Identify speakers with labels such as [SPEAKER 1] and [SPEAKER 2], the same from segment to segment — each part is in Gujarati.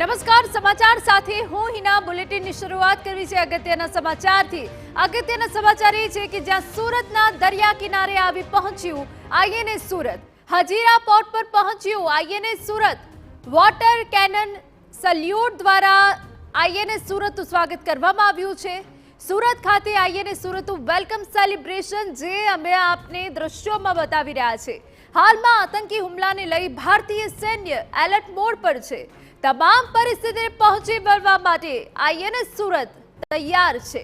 [SPEAKER 1] નમસ્કાર, સમાચાર સાથે હું હિના. બુલેટિનની શરૂઆત કરવી છે અગત્યના સમાચારથી. અગત્યના સમાચાર એ છે કે જ્યાં સુરતના દરિયા કિનારે આવી પહોંચ્યું આઈએનએસ સુરત. હજીરા પોર્ટ પર પહોંચ્યું INS Surat. Water cannon salute દ્વારા આઈએનએસ સુરતનું સ્વાગત કરવામાં આવ્યું છે. સુરત ખાતે આઈએનએસ સુરતનું વેલકમ સેલિબ્રેશન જે અમે આપને દ્રશ્યોમાં બતાવી રહ્યા છે. હાલમાં આતંકી હુમલાને લઈ ભારતીય સૈન્ય એલર્ટ મોડ પર છે. તમામ પરિસ્થિતિને પહોંચી વળવા માટે આઈએનએસ સુરત તૈયાર છે.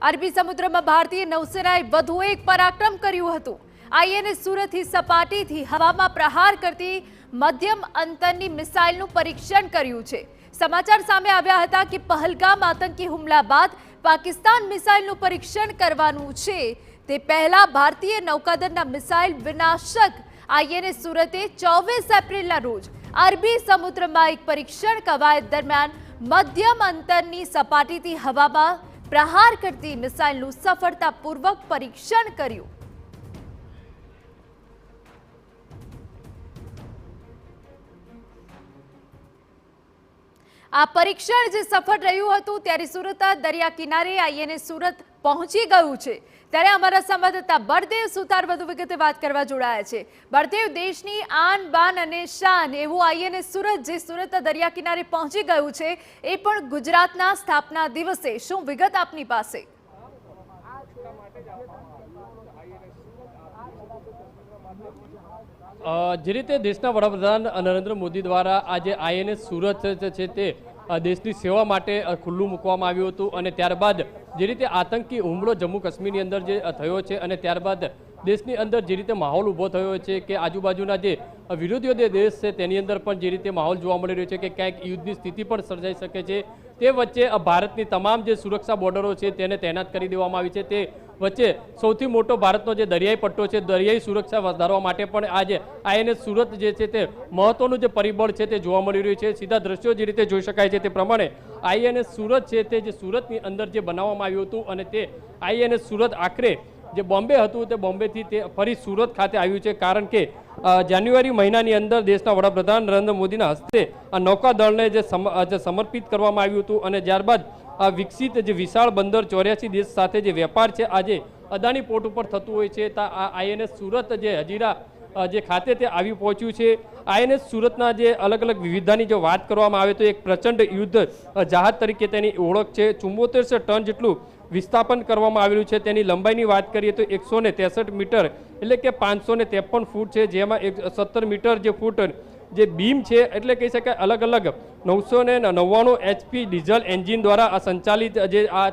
[SPEAKER 1] અરબી સમુદ્રમાં ભારતીય નૌસેનાએ વધુ એક પરાક્રમ કર્યું હતું. આઈએનએસ સુરતથી સપાટીથી હવામાં પ્રહાર કરતી મધ્યમ અંતરની મિસાઇલનું પરીક્ષણ કર્યું છે. સમાચાર સામે આવ્યા હતા કે પહલગામ આતંકી હુમલા બાદ પાકિસ્તાન મિસાઇલનું પરીક્ષણ કરવાનું છે. તે પહેલા ભારતીય નૌકાદળના મિસાઇલ વિનાશક આઈએનએસ સુરતે 24 એપ્રિલના રોજ અરબી સમુદ્રમાં એક પરીક્ષણ કવાયત દરમિયાન મધ્યમ અંતરની સપાટીથી હવામાં પ્રહાર કરતી મિસાઇલનું સફળતાપૂર્વક પરીક્ષણ કર્યું. આ પરીક્ષણ જે સફળ રહ્યું હતું ત્યારે સુરતના દરિયા કિનારે આઈએનએસ સુરત પહોંચી ગયું છે. ત્યારે અમારા સંવાદદાતા બળદેવ સુતાર વધુ વિગતે વાત કરવા જોડાયા છે. બળદેવ, દેશની આન બાન અને શાન એવું આઈએનએસ સુરત જે સુરતના દરિયા કિનારે પહોંચી ગયું છે, એ પણ ગુજરાતના સ્થાપના દિવસે. શું વિગત આપની પાસે?
[SPEAKER 2] જે રીતે દેશના વડાપ્રધાન નરેન્દ્ર મોદી દ્વારા આજે આઈએનએસ સુરત છે તે દેશની સેવા માટે ખુલ્લું મૂકવામાં આવ્યું હતું અને ત્યારબાદ જે રીતે આતંકી હુમલો જમ્મુ કાશ્મીરની અંદર જે થયો છે અને ત્યારબાદ દેશની અંદર જે રીતે માહોલ ઊભો થયો છે કે આજુબાજુના જે વિરોધીઓ જે દેશ છે તેની અંદર પણ જે રીતે માહોલ જોવા મળી રહ્યો છે કે ક્યાંક યુદ્ધની સ્થિતિ પણ સર્જાઈ શકે છે. તે વચ્ચે ભારતની તમામ જે સુરક્ષા બોર્ડરો છે તેને તૈનાત કરી દેવામાં આવી છે. તે વચ્ચે સૌથી મોટો ભારતનો જે દરિયાઈ પટ્ટો છે, દરિયાઈ સુરક્ષા વધારવા માટે પણ આજે આઈએનએસ સુરત જે છે તે મહત્વનું જે પરિબળ છે તે જોવા મળી રહ્યું છે. સીધા દ્રશ્યો જે રીતે જોઈ શકાય છે તે પ્રમાણે આઈએનએસ સુરત છે તે જે સુરતની અંદર જે બનાવવામાં આવ્યું હતું અને તે આઈએનએસ સુરત આખરે જે બોમ્બે હતું તે બોમ્બેથી તે ફરી સુરત ખાતે આવ્યું છે. કારણ કે જાન્યુઆરી મહિનાની અંદર દેશના વડાપ્રધાન નરેન્દ્ર મોદીના હસ્તે આ નૌકાદળને જે સમર્પિત કરવામાં આવ્યું હતું અને ત્યારબાદ આ વિકસિત જે વિશાળ બંદર 84 દેશ સાથે જે વેપાર છે આજે અદાણી પોર્ટ ઉપર થતું હોય છે. આ આઈએનએસ સુરત જે હજીરા જે ખાતે તે આવી પહોંચ્યું છે. આઈએનએસ સુરતના જે અલગ અલગ વિવિધતાની જો વાત કરવામાં આવે તો એક પ્રચંડ યુદ્ધ જહાજ તરીકે તેની ઓળખ છે. 7400 ટન જેટલું વિસ્થાપન કરવામાં આવેલું છે. તેની લંબાઈની વાત કરીએ તો 163 મીટર એટલે કે 553 ફૂટ છે, જેમાં 17 મીટર જે ફૂટ જે બીમ છે એટલે કહી શકાય અલગ અલગ 999 HP ડીઝલ એન્જિન દ્વારા આ સંચાલિત જે આ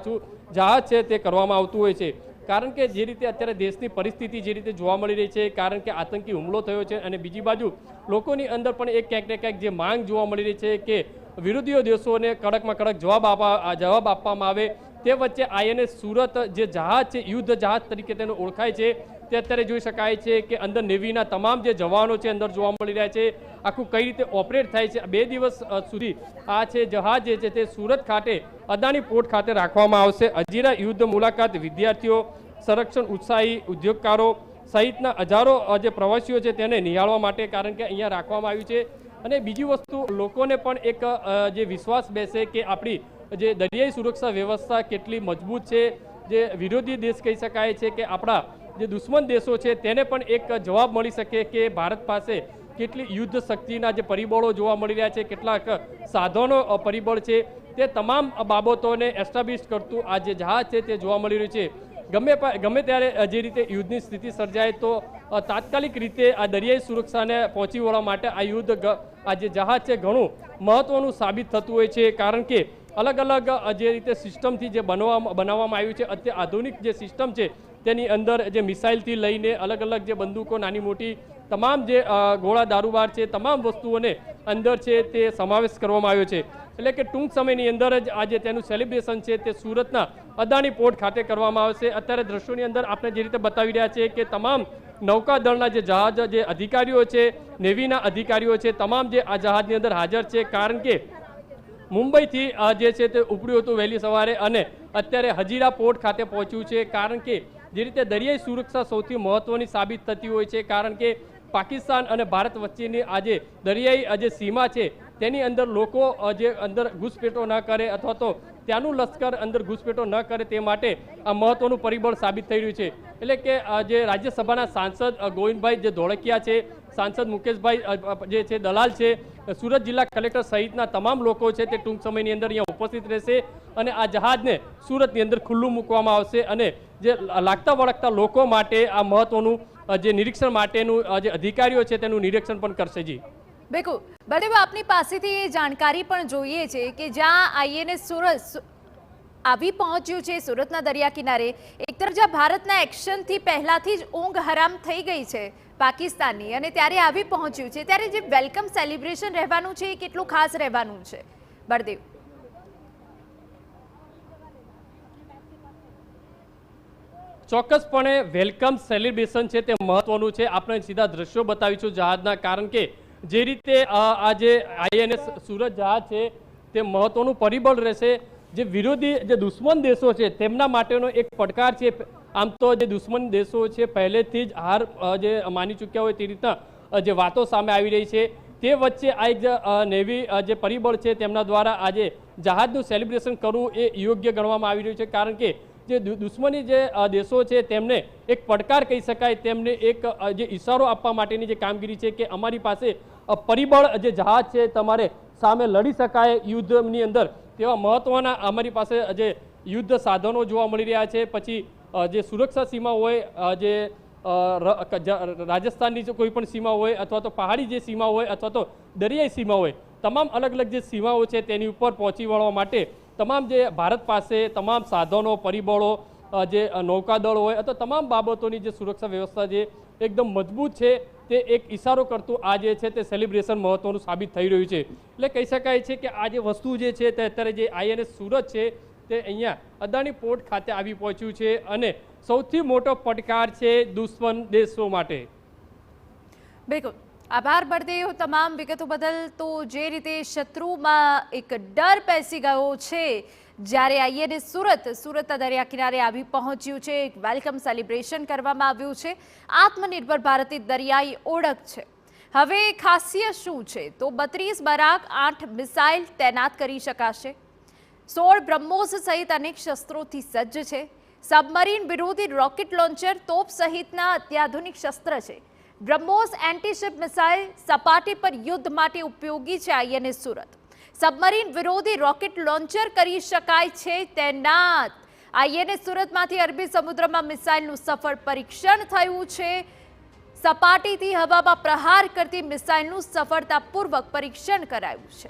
[SPEAKER 2] જહાજ છે તે કરવામાં આવતું હોય છે. કારણ કે જે રીતે અત્યારે દેશની પરિસ્થિતિ જે રીતે જોવા મળી રહી છે, કારણ કે આતંકી હુમલો થયો છે અને બીજી બાજુ લોકોની અંદર પણ એક ક્યાંક ને ક્યાંક જે માંગ જોવા મળી રહી છે કે વિરોધીઓ દેશોને કડકમાં કડક જવાબ આપવામાં આવે. તે વચ્ચે આઈએનએસ સુરત જે જહાજ છે, યુદ્ધ જહાજ તરીકે તેનો ઓળખાય છે, તે અત્યારે જોઈ શકાય છે કે અંદર નેવીના તમામ જે જવાનો છે અંદર જોવા મળી રહ્યા છે. આખું કઈ રીતે ઓપરેટ થાય છે 2 દિવસ સુધી આ છે જહાજ જે છે તે સુરત ખાતે અદાણી પોર્ટ ખાતે રાખવામાં આવશે. હજીરા યુદ્ધ મુલાકાત વિદ્યાર્થીઓ, સંરક્ષણ ઉત્સાહી ઉદ્યોગકારો સહિતના હજારો જે પ્રવાસીઓ છે તેને નિહાળવા માટે કારણ કે અહીંયા રાખવામાં આવ્યું છે. અને બીજી વસ્તુ લોકોને પણ એક જે વિશ્વાસ બેસે કે આપણી જે દરિયાઈ સુરક્ષા વ્યવસ્થા કેટલી મજબૂત છે. જે વિરોધી દેશ કહી શકાય છે કે આપણા જે દુશ્મન દેશો છે તેને પણ એક જવાબ મળી શકે કે ભારત પાસે કેટલી યુદ્ધ શક્તિના જે પરિબળો જોવા મળી રહ્યા છે, કેટલાક સાધનો પરિબળ છે, તે તમામ બાબતોને એસ્ટાબ્લિશ કરતું આ જે જહાજ છે તે જોવા મળી રહ્યું છે. ગમે ત્યારે જે રીતે યુદ્ધની સ્થિતિ સર્જાય તો તાત્કાલિક રીતે આ દરિયાઈ સુરક્ષાને પહોંચી વળવા માટે આ યુદ્ધ આ જે જહાજ છે ઘણું મહત્વનું સાબિત થતું હોય છે. કારણ કે અલગ અલગ જે રીતે સિસ્ટમથી જે બનાવવામાં આવ્યું છે, અત્યારે આધુનિક જે સિસ્ટમ છે તેની અંદર જે મિસાઇલથી લઈને અલગ અલગ જે બંદૂકો નાની મોટી તમામ જે ગોળા દારૂબાર છે તમામ વસ્તુઓને અંદર છે તે સમાવેશ કરવામાં આવ્યો છે. એટલે કે ટૂંક સમયની અંદર જ આજે તેનું સેલિબ્રેશન છે તે સુરતના અદાણી પોર્ટ ખાતે કરવામાં આવશે. અત્યારે દ્રશ્યોની અંદર આપણે જે રીતે બતાવી રહ્યા છે કે તમામ નૌકાદળના જે જહાજ જે અધિકારીઓ છે, નેવીના અધિકારીઓ છે, તમામ જે આ જહાજની અંદર હાજર છે. કારણ કે મુંબઈથી જે છે તે ઉપડ્યું હતું વહેલી સવારે અને અત્યારે હજીરા પોર્ટ ખાતે પહોંચ્યું છે. કારણ કે જે રીતે દરિયાઈ સુરક્ષા સૌથી મહત્વની સાબિત થતી હોય છે, કારણ કે પાકિસ્તાન અને ભારત વચ્ચેની આજે દરિયાઈ જે સીમા છે તેની અંદર લોકો જે અંદર ઘૂસપેટો ન કરે અથવા તો ત્યાંનું લશ્કર અંદર ઘૂસપેટો ન કરે તે માટે આ મહત્વનું પરિબળ સાબિત થઈ રહ્યું છે. એટલે કે જે રાજ્યસભાના સાંસદ ગોવિંદભાઈ જે ધોળકિયા છે, સાંસદ મુકેશભાઈ જે છે દલાલ છે, સુરત જિલ્લા કલેક્ટર સહિતના તમામ લોકો છે તે ટૂંક સમયની અંદર અહીંયા ઉપસ્થિત રહેશે અને આ જહાજને સુરતની અંદર ખુલ્લું મૂકવામાં આવશે અને જે લાગતા વળગતા લોકો માટે આ મહત્વનું જે નિરીક્ષણ માટેનું જે અધિકારીઓ છે તેનું નિરીક્ષણ પણ કરશે. જી
[SPEAKER 1] બિલકુલ. બળદેવ, આપની પાસેથી એ જાણકારી પણ જોઈએ છે કે જ્યાં આઈએનએસ સુરત આવી પહોંચ્યું છે સુરતના દરિયા કિનારે, એક તરફ જ્યાં ભારતના એક્શનથી પહેલાથી જ ઊંઘ હરામ થઈ ગઈ છે પાકિસ્તાનની, અને ત્યારે આવી પહોંચ્યું છે, ત્યારે જે વેલકમ સેલિબ્રેશન રહેવાનું છે એ કેટલું ખાસ રહેવાનું છે બળદેવ?
[SPEAKER 2] ચોક્કસપણે વેલકમ સેલિબ્રેશન છે તે મહત્વનું છે. આપણે સીધા દ્રશ્યો બતાવીશું જહાજના, કારણ કે જે રીતે આ જે આઈએનએસ સુરત જહાજ છે તે મહત્વનું પરિબળ રહેશે. જે વિરોધી જે દુશ્મન દેશો છે તેમના માટેનો એક પડકાર છે. આમ તો જે દુશ્મન દેશો છે પહેલેથી જ હાર જે માની ચૂક્યા હોય તે રીતના જે વાતો સામે આવી રહી છે, તે વચ્ચે આ એક નેવી જે પરિબળ છે તેમના દ્વારા આજે જહાજનું સેલિબ્રેશન કરવું એ યોગ્ય ગણવામાં આવી રહ્યું છે. કારણ કે જે દુશ્મની જે દેશો છે તેમને એક પડકાર કહી શકાય, તેમને એક જે ઇશારો આપવા માટેની જે કામગીરી છે કે અમારી પાસે પરિબળ જે જહાજ છે તમારે સામે લડી શકાય યુદ્ધની અંદર, તેવા મહત્વના અમારી પાસે જે યુદ્ધ સાધનો જોવા મળી રહ્યા છે. પછી જે સુરક્ષા સીમા હોય, જે રાજસ્થાનની કોઈ પણ સીમા હોય અથવા તો પહાડી જે સીમા હોય અથવા તો દરિયાઈ સીમા હોય, તમામ અલગ અલગ જે સીમાઓ છે તેની ઉપર પહોંચી વળવા માટે તમામ જે ભારત પાસે તમામ સાધનો, પરિબળો, જે નૌકાદળ હોય અથવા તમામ બાબતોની જે સુરક્ષા વ્યવસ્થા છે એકદમ મજબૂત છે. તે એક ઇશારો કરતું આ જે છે તે સેલિબ્રેશન મહત્વનું સાબિત થઈ રહ્યું છે. એટલે કહી શકાય છે કે આ જે વસ્તુ જે છે તે અત્યારે જે આઈએનએસ સુરત છે તે અહીંયા અદાણી પોર્ટ ખાતે આવી પહોંચ્યું છે અને સૌથી મોટો પડકાર છે દુશ્મન દેશો માટે.
[SPEAKER 1] બિલકુલ, આભાર બળદેવ તમામ વિગતો બદલ. તો જે રીતે શત્રુમાં એક ડર પેસી ગયો છે જ્યારે આઈએનએસ સુરતના દરિયા કિનારે આવી પહોંચ્યું છે, એક વેલકમ સેલિબ્રેશન કરવામાં આવ્યું છે. આત્મનિર્ભર ભારતની દરિયાઈ ઓળખ છે. હવે ખાસિયત શું છે? તો 32 બરાક, 8 મિસાઇલ તૈનાત કરી શકાશે, 16 બ્રહ્મોસ સહિત અનેક શસ્ત્રોથી સજ્જ છે. સબમરીન વિરોધી રોકેટ લોન્ચર, તોપ સહિતના અત્યાધુનિક શસ્ત્ર છે. બ્રહ્મોસ એન્ટીશિપ મિસાઇલ સપાટી પર યુદ્ધ માટે ઉપયોગી છે. આઈએનએસ સુરત સબમરીન વિરોધી રોકેટ લોન્ચર કરી શકાય છે તૈનાત. આઈએનએસ સુરતમાંથી અરબી સમુદ્રમાં મિસાઇલનું સફળ પરીક્ષણ થયું છે. સપાટીથી હવામાં પ્રહાર કરતી મિસાઇલનું સફળતાપૂર્વક પરીક્ષણ કરાયું છે.